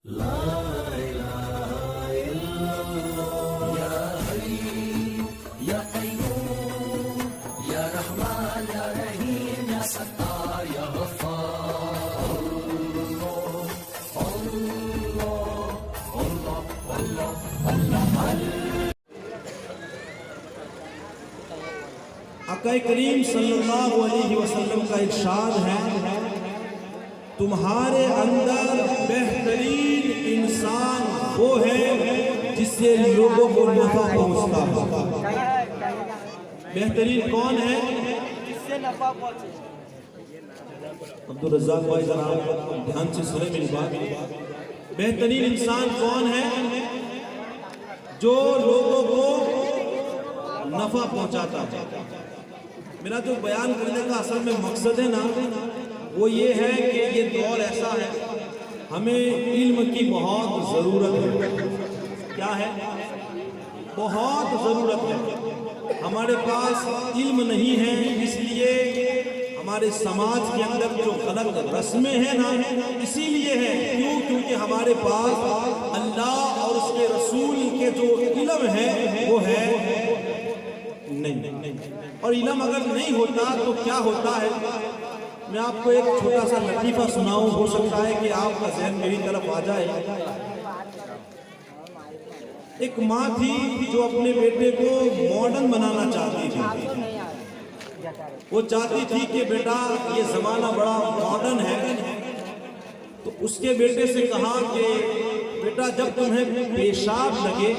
आक़ा करीम सल्लल्लाहु अलैहि वसल्लम का इरशाद है, तुम्हारे अंदर बेहतरीन इंसान वो है जिससे लोगों को नफा पहुंचता है। बेहतरीन कौन है? जिससे नफा पहुंचे। अब्दुल रज़्ज़ाक़ भाई जरा ध्यान से सुने मेरी बात। बेहतरीन इंसान कौन है? जो लोगों को नफा पहुंचाता है। मेरा जो बयान करने का असल में मकसद है ना, वो ये है कि ये दौर ऐसा है, हमें इल्म की बहुत ज़रूरत है। क्या है? बहुत ज़रूरत है। हमारे पास इल्म नहीं है, इसलिए हमारे समाज के अंदर जो गलत रस्में हैं ना, इसीलिए है। क्यों? क्योंकि हमारे पास अल्लाह और उसके रसूल के जो इल्म है वो है नहीं। और इल्म अगर नहीं होता तो क्या होता है? मैं आपको एक छोटा सा लतीफ़ा सुनाऊं, हो सकता है कि आपका ज़हन मेरी तरफ आ जाए। एक माँ थी जो अपने बेटे को मॉडर्न बनाना चाहती थी। वो चाहती थी कि बेटा ये ज़माना बड़ा मॉडर्न है, तो उसके बेटे से कहा कि बेटा जब तुम्हें पेशाब लगे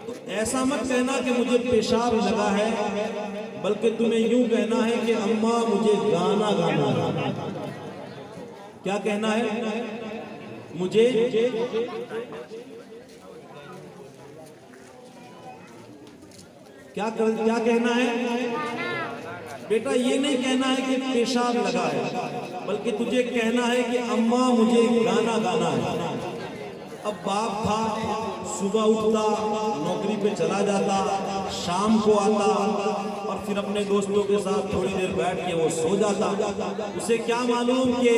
तो ऐसा मत कहना कि मुझे पेशाब लगा है, बल्कि तुम्हें यूं कहना है कि अम्मा मुझे गाना गाना है। क्या कहना है? मुझे क्या कहना है? बेटा ये नहीं कहना है कि पेशाब लगा है, बल्कि तुझे कहना है कि अम्मा मुझे गाना गाना है। अब बाप था, सुबह उठता, नौकरी पे चला जाता, शाम को आता और फिर अपने दोस्तों के साथ थोड़ी देर बैठ के वो सो जाता। उसे क्या मालूम कि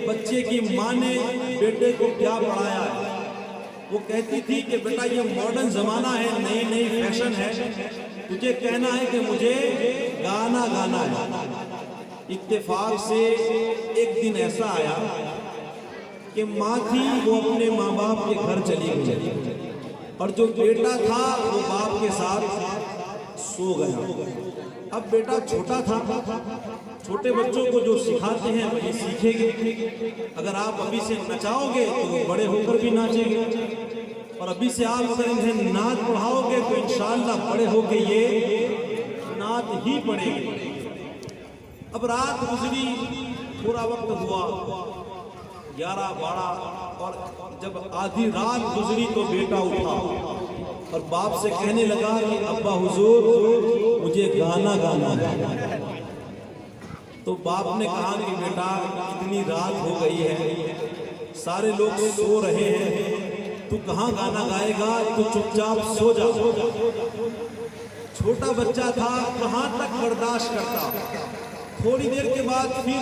बच्चे की माँ ने बेटे को क्या पढ़ाया है। वो कहती थी कि बेटा ये मॉडर्न ज़माना है, नई नई फैशन है, तुझे कहना है कि मुझे गाना गाना है। इत्तेफाक से एक दिन ऐसा आया कि माँ थी वो अपने माँ बाप के घर चली गई और जो बेटा था वो बाप के साथ सो गया। अब बेटा छोटा था, छोटे बच्चों को जो सिखाते हैं वही सीखेंगे। अगर आप अभी से नचाओगे तो वो बड़े होकर भी नाचेंगे, और अभी से आप अगर इन्हें नाच पढ़ाओगे तो इंशाअल्लाह बड़े होके ये नाच ही पड़ेंगे। अब रात गुजरी, थोड़ा वक्त हुआ, 11-12, और जब आधी रात गुजरी तो बेटा उठा और बाप से कहने लगा कि अब्बा हुजूर मुझे गाना गाना है। तो बाप ने कहा कि बेटा इतनी रात हो गई है, सारे लोग सो रहे हैं, तू कहाँ गाना गाएगा, तू चुपचाप सो जा। छोटा बच्चा था, कहाँ तक बर्दाश्त करता। थोड़ी देर के बाद फिर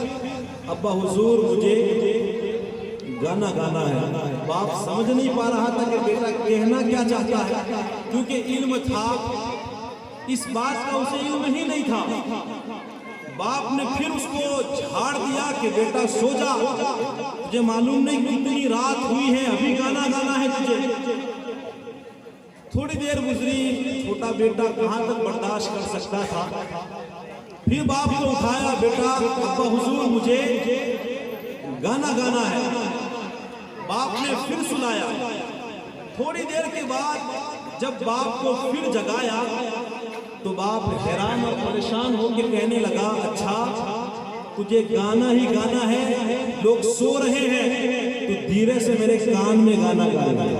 अब्बा हुजूर मुझे गाना गाना है। बाप समझ नहीं पा रहा था कि बेटा कहना क्या चाहता है, क्योंकि इल्म था, इस बात का उसे इल्म ही नहीं था। बाप ने फिर उसको झाड़ दिया कि बेटा सो जा, तुझे मालूम नहीं कितनी रात हुई है, अभी गाना गाना है तुझे। थोड़ी देर गुजरी, छोटा बेटा कहाँ तक बर्दाश्त कर सकता था। फिर बाप को उठाया, बेटा अब्बा हुजूर मुझे गाना गाना है। बाप ने फिर सुनाया। थोड़ी देर के बाद जब बाप को फिर जगाया तो बाप हैरान और परेशान होकर कहने लगा, अच्छा तुझे गाना ही गाना है, लोग सो रहे हैं, तो धीरे से मेरे कान में गाना गाना है।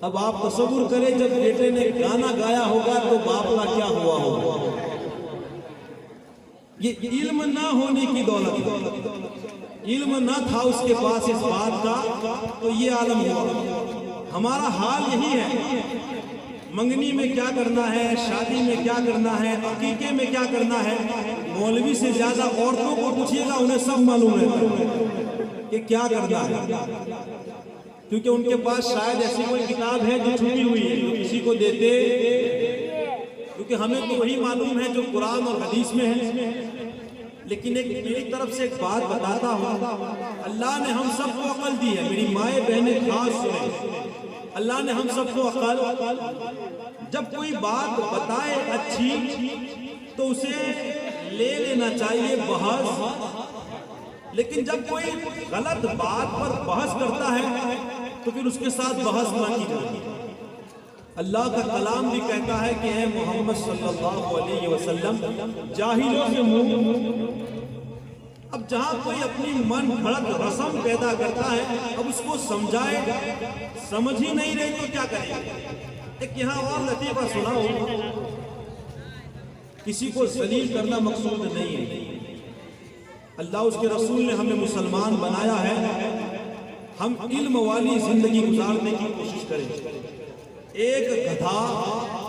अब आप तसव्वुर करें, जब बेटे ने गाना गाया होगा तो बाप का क्या हुआ होगा। ये इल्म ना होने की दौलत, इल्म ना था उसके पास इस बात का, तो ये आलम हुआ। हमारा हाल यही है, मंगनी में क्या करना है, शादी में क्या करना है, अकीके में क्या करना है, मौलवी से ज्यादा औरतों को पूछिएगा, उन्हें सब मालूम है कि क्या करना है, क्योंकि उनके पास शायद ऐसी कोई किताब है जो छुपी हुई है, जो किसी को देते, क्योंकि हमें तो वही मालूम है जो कुरान और हदीस में है। लेकिन एक मेरी तरफ से एक बात बताता हूँ, अल्लाह ने हम सबको अकल दी है, मेरी माए बहनें खास सुने, अल्लाह ने हम सबको अकल, जब कोई बात बताए अच्छी तो उसे ले लेना चाहिए बहस, लेकिन जब कोई गलत बात पर बहस करता है तो फिर उसके साथ बहस ना की जाती। अल्लाह का कलाम भी कहता है कि है मोहम्मद सल्लल्लाहु अलैहि वसल्लम जाहिलों से मुंह। अब जहां कोई अपनी मन घड़त रस्म पैदा करता है, अब उसको समझाए, समझ ही नहीं रही तो क्या करें। एक यहाँ और लतीफा सुनाओ, किसी को जलील करना मकसूद नहीं है, अल्लाह उसके रसूल ने हमें मुसलमान बनाया है, हम इल्म वाली जिंदगी गुजारने की कोशिश करें। एक गधा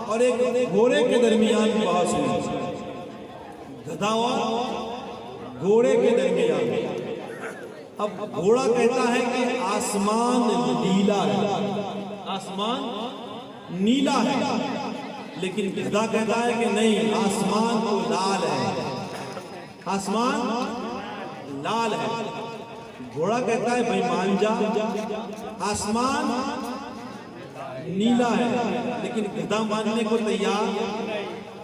और एक घोड़े के दरमियान बहस हुई, गधा और घोड़े के दरमियान। अब घोड़ा कहता है कि आसमान नीला है, आसमान नीला है, लेकिन गधा कहता है कि नहीं, आसमान तो लाल है, आसमान लाल है। घोड़ा कहता है भाई मान जा, आसमान नीला है, लेकिन गधा मानने को तैयार।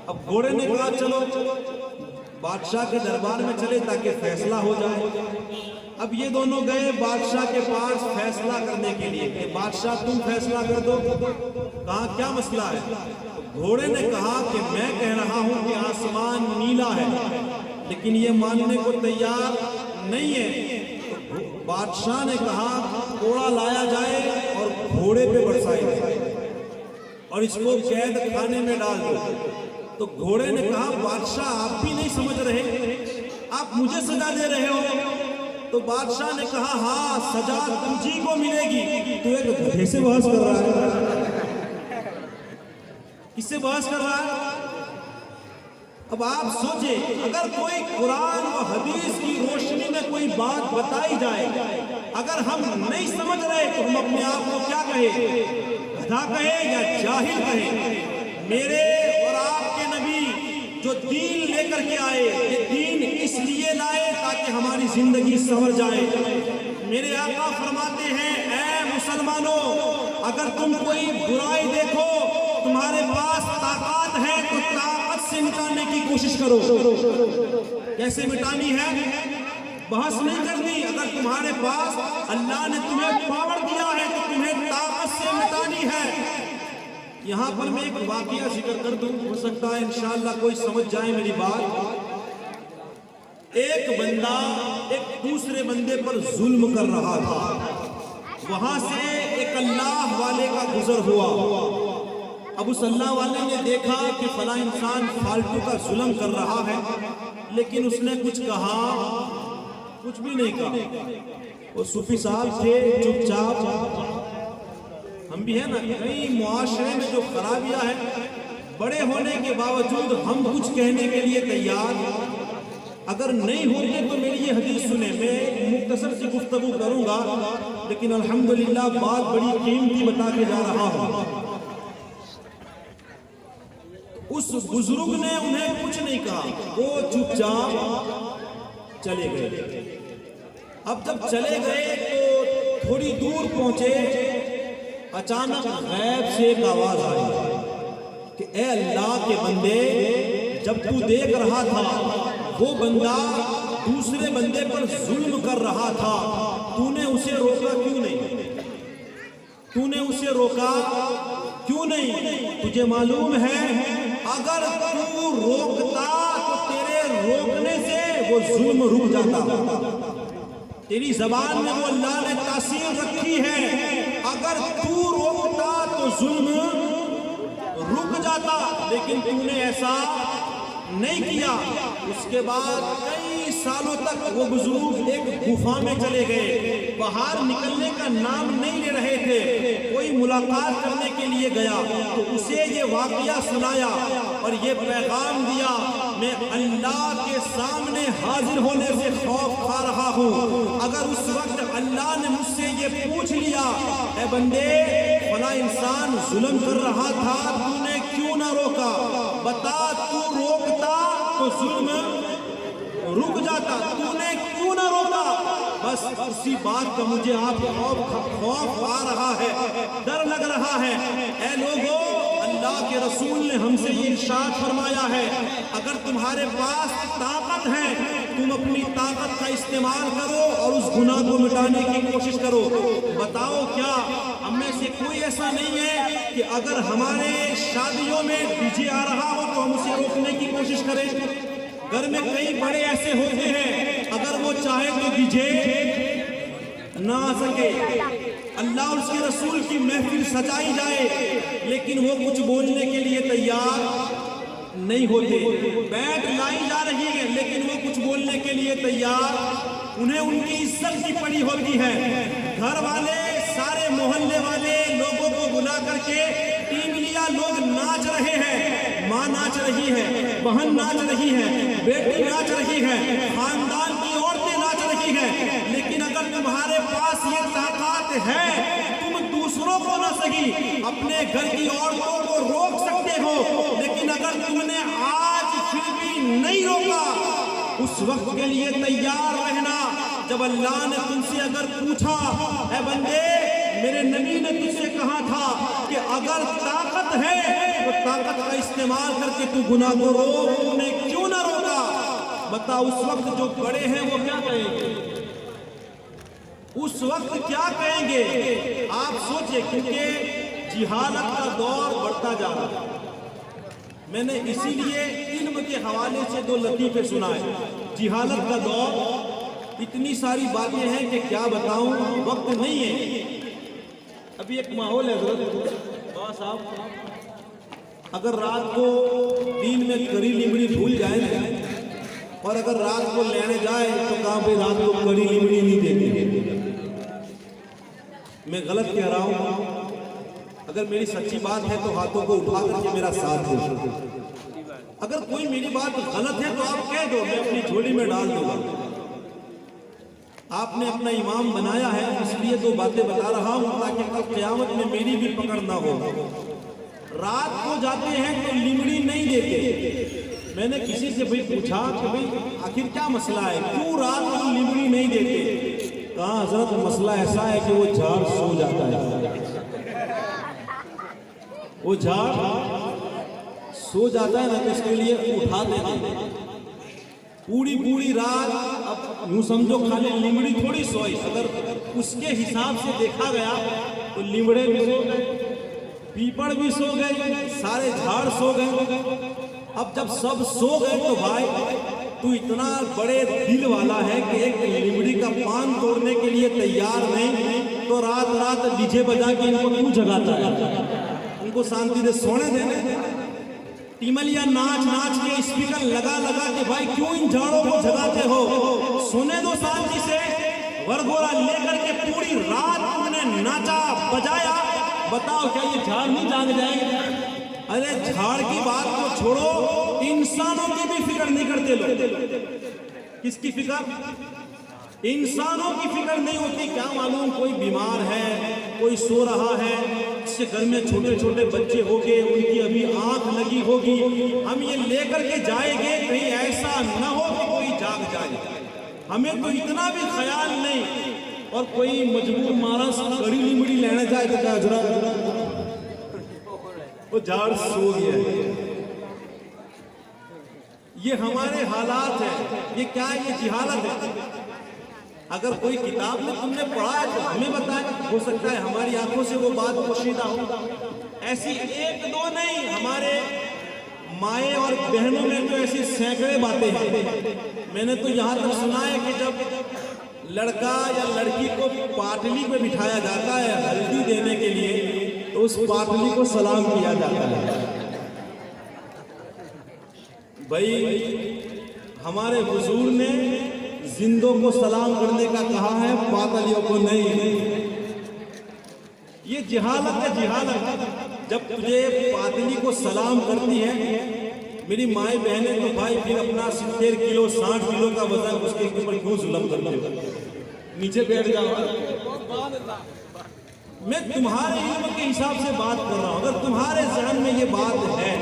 अब घोड़े ने कहा चलो बादशाह के दरबार में चले ताकि फैसला हो जाए। अब ये दोनों गए बादशाह के पास फैसला करने के लिए कि बादशाह तुम फैसला कर दो। कहा क्या मसला है? तो घोड़े ने कहा कि मैं कह रहा हूं कि आसमान नीला है, लेकिन ये मानने को तैयार नहीं है। तो बादशाह ने कहा घोड़ा लाया जाए और घोड़े पे बरसाया जाए और इसको कैद खाने में डाल दो। तो घोड़े ने कहा बादशाह आप भी नहीं समझ रहे, आप मुझे सजा दे रहे हो। तो बादशाह ने कहा हाँ सजा तुझी को मिलेगी। तू एक गधे से बहस कर रहा है, किससे बहस कर रहा है? अब आप सोचे, अगर कोई कुरान और हदीस की रोशनी में कोई बात बताई जाए, अगर हम नहीं समझ रहे तो हम अपने आप को क्या कहे, गधा कहे या जाहिल कहे? मेरे और आपके नबी जो दीन लेकर के आए, ये दीन इसलिए लाए ताकि हमारी जिंदगी संवर जाए। मेरे आका फरमाते हैं ऐ मुसलमानों, अगर तुम कोई बुराई देखो, तुम्हारे पास ताकत है तो ताकत से मिटाने की कोशिश करो। कैसे मिटानी है? बहस नहीं करनी। अगर तुम्हारे पास अल्लाह ने तुम्हें पावर दिया है तो तुम्हें ताकत से मिटानी है। यहाँ पर मैं एक वाकया जिक्र कर दूं, हो सकता है इंशाअल्लाह कोई समझ जाए मेरी बात। एक बंदा एक दूसरे बंदे पर जुल्म कर रहा था, वहां से एक अल्लाह वाले का गुजर हुआ। अब उस अल्लाह वाले ने देखा कि फला इंसान फालतू का जुल्म कर रहा है, लेकिन उसने कुछ कहा, कुछ भी नहीं कहा। वो सूफी साहब थे, चुपचाप। हम भी है ना, कई मुआशरे में जो खराबियां है, बड़े होने के बावजूद हम कुछ कहने के लिए तैयार अगर नहीं होते तो मेरी ये हदीस सुने। मैं मुख्तसर सी गुफ्तगू करूंगा, लेकिन अल्हम्दुलिल्लाह बात बड़ी कीमती बता के जा रहा हूं। उस बुजुर्ग ने उन्हें कुछ नहीं कहा, वो चुपचाप चले गए। अब जब चले गए तो थोड़ी दूर पहुंचे, अचानक गैब से एक आवाज आई कि ए अल्लाह के बंदे, जब तू देख रहा था वो बंदा दूसरे बंदे पर जुल्म कर रहा था, तूने उसे रोका क्यों नहीं? तूने उसे रोका क्यों नहीं? तुझे मालूम है अगर तू रोकता तो तेरे रोकने से वो जुल्म रुक जाता। तेरी जबान में वो अल्लाह ने तासीर रखी है, अगर तू रोकता तो जुल्म रुक जाता, लेकिन तूने ऐसा नहीं किया। उसके बाद कई सालों तक वो बुजुर्ग एक गुफा में चले गए, बाहर निकलने का नाम नहीं ले रहे थे। कोई मुलाकात करने के लिए गया तो उसे ये वाकया सुनाया और ये पैगाम दिया, मैं अल्लाह के सामने हाजिर होने से खौफ खा रहा हूँ। अगर उस वक्त अल्लाह ने मुझसे ये पूछ लिया, ए बंदे फला इंसान जुल्म कर रहा था, तूने क्यों ना रोका, बता तू रोकता तो जुल्म रुक जाता, तूने क्यों ना रोका। बस उसी बात का मुझे आप खौफ आ रहा है, डर लग रहा है। ऐ लोगों, अल्लाह के रसूल ने हमसे ये इरशाद फरमाया है, अगर तुम्हारे पास ताकत है तुम अपनी ताकत का इस्तेमाल करो और उस गुनाह को मिटाने की कोशिश करो। बताओ क्या हम में से कोई ऐसा नहीं है कि अगर हमारे शादियों में डीजे आ रहा हो तो हम उसे रोकने की कोशिश करें? घर में कई बड़े ऐसे होते हैं, अगर वो चाहे तो डीजे ना आ सके, अल्लाह और उसके रसूल की महफिल सजाई जाए, लेकिन वो कुछ बोलने के लिए तैयार नहीं होते। बैठ लाई जा रही है लेकिन वो कुछ बोलने के लिए तैयार, उन्हें उनकी इज्जत की पड़ी होती है। घर वाले सारे मोहल्ले वाले लोगों को बुला करके टीम लिया, लोग नाच रहे हैं, माँ नाच रही है, बहन नाच रही है, बेटी नाच रही है, खानदान की औरतें नाच रही है। लेकिन अगर तुम्हारे पास ये ताकत है, तुम दूसरों को न सही अपने घर की औरतों को रोक सकते हो, लेकिन अगर तुमने आज फिर भी नहीं रोका, उस वक्त के लिए तैयार रहना जब अल्लाह ने तुमसे अगर पूछा, ऐ बंदे मेरे नबी ने तुझसे कहा था कि अगर ताकत है तो ताकत का इस्तेमाल करके तू गुनाह को रोक, तूने क्यों ना रोका। बता उस वक्त जो बड़े हैं वो क्या कहेंगे, उस वक्त क्या कहेंगे आप सोचिए, क्योंकि जिहालत का दौर बढ़ता जा रहा है। मैंने इसीलिए इल्म के हवाले से दो लतीफे सुनाए। जिहालत का दौर, इतनी सारी बातें हैं कि क्या बताऊं, वक्त नहीं है। अभी एक माहौल है बाबा साहब, अगर रात को दिन में करी लिमड़ी भूल जाए ना, और अगर रात को लेने जाए तो कहाँ पे रात को करी लिमड़ी नहीं देती। मैं गलत कह रहा हूँ? अगर मेरी सच्ची बात है तो हाथों को उठा करके मेरा साथ दो। अगर कोई मेरी बात गलत है तो आप कह दो, मैं अपनी झोली में डाल दूंगा। आपने अपना इमाम बनाया है, इसलिए दो बातें बता रहा हूं ताकि कल क़यामत में मेरी भी पकड़ ना हो। रात को जाते हैं तो लिमड़ी नहीं देते। मैंने किसी से भाई पूछा कि भाई आखिर क्या मसला है, क्यों रात को लिमड़ी नहीं देते? कहा हजरत मसला ऐसा है कि वो झाड़ सो जाता है, वो झाड़ सो जाता है ना, तो इसके लिए उठा देते पूरी रात। अब यूं समझो खाली लिमड़ी थोड़ी सोई, अगर उसके हिसाब से देखा गया तो लिमड़े भी सो गए, पीपड़ भी सो गए, सारे झाड़ सो गए। अब जब सब सो गए तो भाई तू इतना बड़े दिल वाला है कि एक लिमड़ी का पान तोड़ने के लिए तैयार नहीं, तो रात रात डीजे बजा के इनको क्यों जगाता है? उनको शांति से सोने देने। टिमलिया नाच नाच के स्पीकर लगा लगा के भाई क्यों इन झाड़ों को जगाते हो? सोने दो शांति से। वरघोड़ा लेकर के पूरी रात उन्होंने नाचा बजाया, बताओ क्या ये झाड़ नहीं जाग जाएंगे? अरे झाड़ की बात को छोड़ो, इंसानों की भी फिक्र नहीं करते लोग। किसकी फिक्र? इंसानों की फिक्र नहीं होती। क्या मालूम कोई बीमार है, कोई सो रहा है, इससे घर में छोटे छोटे बच्चे होंगे, उनकी अभी आंख लगी होगी, हम ये लेकर के जाएंगे, कहीं ऐसा न हो कि कोई जाग जाए। हमें तो इतना भी ख्याल नहीं। और कोई मजबूर मानस कड़ी लिमड़ी लेने जाए तो क्या जरा वो झाड़ सो गया। ये हमारे हालात है। ये क्या है? ये जिहालत है। अगर कोई किताब में तुमने पढ़ा है तो हमें बताए, हो सकता है हमारी आंखों से वो बात पोशीदा हो। ऐसी एक दो नहीं, हमारे माए और बहनों में तो ऐसी सैकड़े बातें हैं। मैंने तो यहाँ तक सुना है कि जब लड़का या लड़की को पाटली पे बिठाया जाता है हल्दी देने के लिए, तो उस पाटली को सलाम किया जाता है। भाई हमारे हुजूर ने जिंदों को सलाम करने का कहा है, पातलियों को नहीं। ये जिहालत है, जिहालत। जब तुझे पातली को सलाम करती है मेरी माए बहनें तो भाई फिर अपना 70 किलो 60 किलो का वजन उसके ऊपर क्यों जुल्म करते हो, नीचे बैठ जाओ। मैं तुम्हारे इल्म के हिसाब से बात कर रहा हूं। अगर तुम्हारे जहन में ये बात है,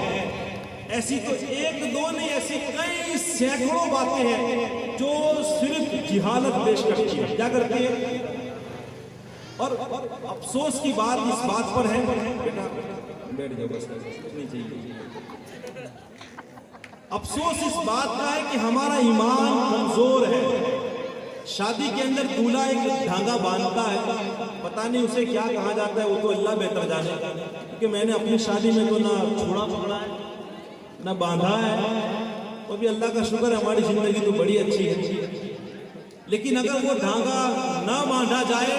ऐसी तो एक दो नहीं, ऐसी कई सैकड़ों बातें हैं जो सिर्फ जिहालत पेश करती है। क्या करती है? और अफसोस की बात इस बात पर है, बेटा बैठ जाओ बस, नहीं चाहिए। अफसोस इस बात का है कि हमारा ईमान कमजोर है। शादी के अंदर दूल्हा एक धागा बांधता है, पता नहीं उसे क्या कहा जाता है, वो तो अल्लाह बेहतर जाने, क्योंकि मैंने अपनी शादी में तो ना छुड़ा पकड़ा है ना बांधा है। वो भी अल्लाह का शुक्र है, हमारी जिंदगी तो बड़ी अच्छी है। लेकिन अगर वो धागा ना बांधा जाए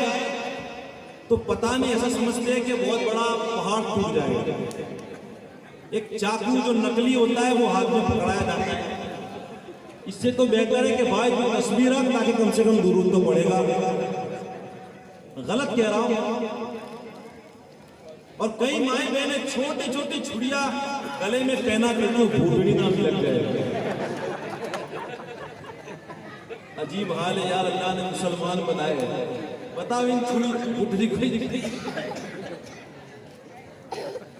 तो पता नहीं, ऐसा समझते हैं कि बहुत बड़ा पहाड़ टूट जाएगा। एक चाकू जो नकली होता है वो हाथ में पकड़ाया जाता है। इससे तो बेहतर है कि भाई तू तस्वीर रख, ताकि कम से कम दुरूद तो पड़ेगा। गलत कह रहा हूं? और कई माए बहने छोटी छोटी छुड़िया गले में पहना करके भूतड़ी नाम लग जाए। अजीब हाल है यार, अल्लाह ने मुसलमान बनाए। बताओ इन छुड़ी को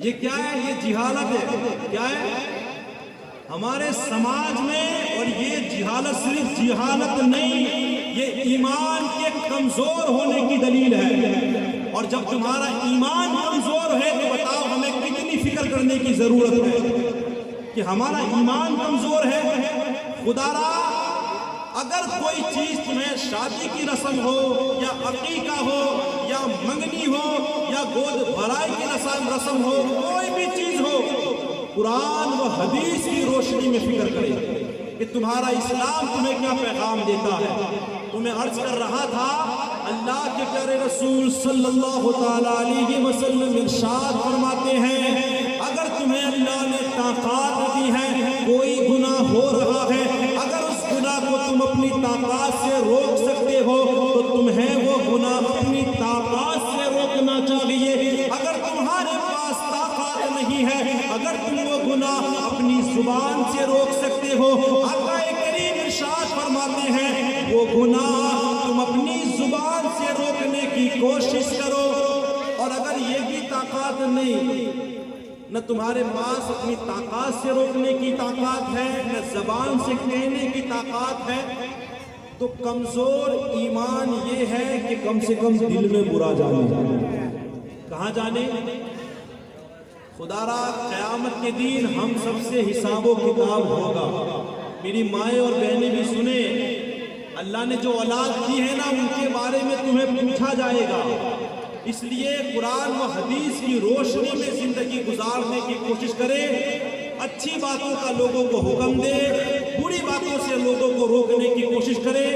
ये क्या है? ये जिहालत है। क्या है हमारे समाज में? और ये जिहालत सिर्फ जिहालत नहीं, ये ईमान के कमजोर होने की दलील है। और जब तुम्हारा ईमान कमजोर है तो बताओ हमें कितनी फिक्र करने की जरूरत है कि हमारा ईमान कमजोर है। खुदारा अगर कोई चीज तुम्हें शादी की रस्म हो या अकीका हो या मंगनी हो या गोद भराई की रस्म हो, कोई भी चीज हो, कुरान व हदीस की रोशनी में फिक्र करें कि तुम्हारा इस्लाम तुम्हें क्या पैगाम देता है। तुम्हें अर्ज कर रहा था, अल्लाह के प्यारे रसूल सल्लल्लाहु तआला अलैहि वसल्लम इरशाद फरमाते हैं, अगर तुम्हें अल्लाह ने ताकत दी है, कोई गुनाह हो रहा है, अगर उस गुनाह को तुम अपनी ताकत से रोक सकते हो तो तुम्हें वो गुनाह अपनी ताकत से रोकना चाहिए। अगर तुम्हारे पास ताकत नहीं है, अगर तुम वो गुनाह अपनी जुबान से रोक सकते हो, आका करीम इरशाद फरमाते हैं वो गुनाह तुम अपनी जुबान से रोकने की कोशिश करो। और अगर ये भी ताकत नहीं, न तुम्हारे पास अपनी ताकत से रोकने की ताकत है, न जबान से कहने की ताकत है, तो कमजोर ईमान ये है कि कम से कम दिल में बुरा जाने। कहाँ जाने? खुदारा क़यामत के दिन हम सबसे हिसाबो किताब होगा। मेरी माए और बहनें भी सुने, अल्लाह ने जो औलाद दी है ना, उनके बारे में तुम्हें पूछा जाएगा। इसलिए कुरान व हदीस की रोशनी में जिंदगी गुजारने की कोशिश करें। अच्छी बातों का लोगों को हुक्म दे, बुरी बातों से लोगों को रोकने की कोशिश करें।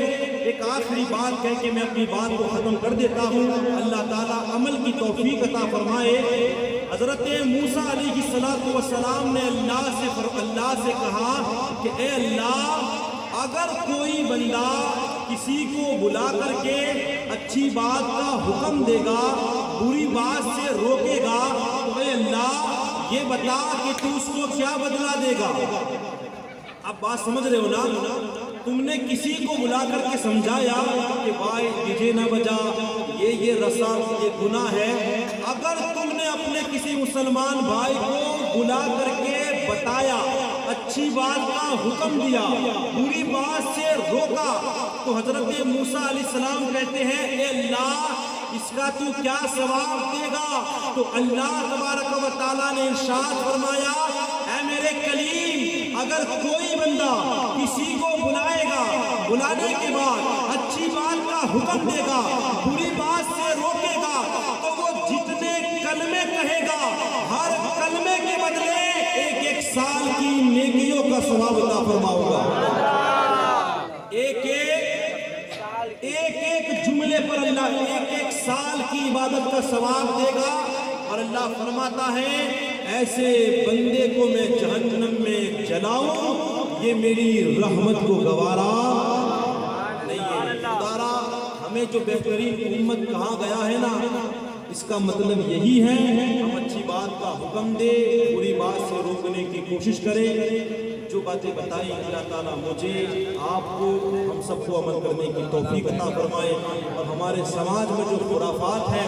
एक आखिरी बात कह के मैं अपनी बात को खत्म कर देता हूँ। अल्लाह ताला अमल की तौफीक अता फरमाए। हजरत मूसा अलैहिस्सलाम ने अल्लाह से कहा कि ए अल्लाह, अगर कोई बंदा किसी को बुला करके अच्छी बात का हुक्म देगा, बुरी बात से रोकेगा, तो ए अल्लाह ये बता कि तू उसको क्या बदला देगा। अब बात समझ रहे हो ना? तुमने किसी को बुला करके समझाया कि भाई डीजे ना बजा, ये रस्म, ये गुनाह है। अगर तुमने अपने किसी मुसलमान भाई को बुला करके बताया, अच्छी बात का हुक्म दिया, बुरी बात से रोका, तो हजरत मूसा अलैहिस्सलाम कहते हैं ए अल्लाह, इसका तू क्या सवाब देगा? तो अल्लाह तबारक व तआला ने इरशाद फरमाया, ऐ मेरे कलीम, अगर कोई बंदा किसी को बुलाएगा, बुलाने के बाद अच्छी बात का हुक्म देगा, बुरी बात से रोकेगा, तो वो जितने कलमे कहेगा, हर कलमे के बदले एक साल की नेकियों का सवाब अता फरमाऊंगा। एक जुमले पर अल्लाह एक साल की इबादत का सवाब देगा। और अल्लाह फरमाता है ऐसे बंदे को मैं जहन्नम में जलाऊं, ये मेरी रहमत को गवारा नहीं है। खुदारा हमें जो बेहतरीन उम्मत कहा गया है ना, इसका मतलब यही है हम अच्छी बात का हुक्म दे, बुरी बात से रोकने की कोशिश करें। जो बातें बताई अल्लाह ताला मुझे, आपको, हम सबको अमल करने की तौफीक अता फरमाए और हमारे समाज में जो खुराफात है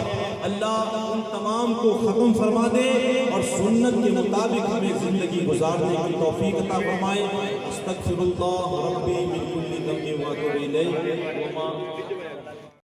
अल्लाह उन तमाम को ख़त्म फरमा दे और सुन्नत के मुताबिक हमें ज़िंदगी गुजारने की तौफीक अता फरमाए। अस्तगफिरुल्लाह रब्बी मिन कुल्ली ज़ंबिन व अतूबु इलैह।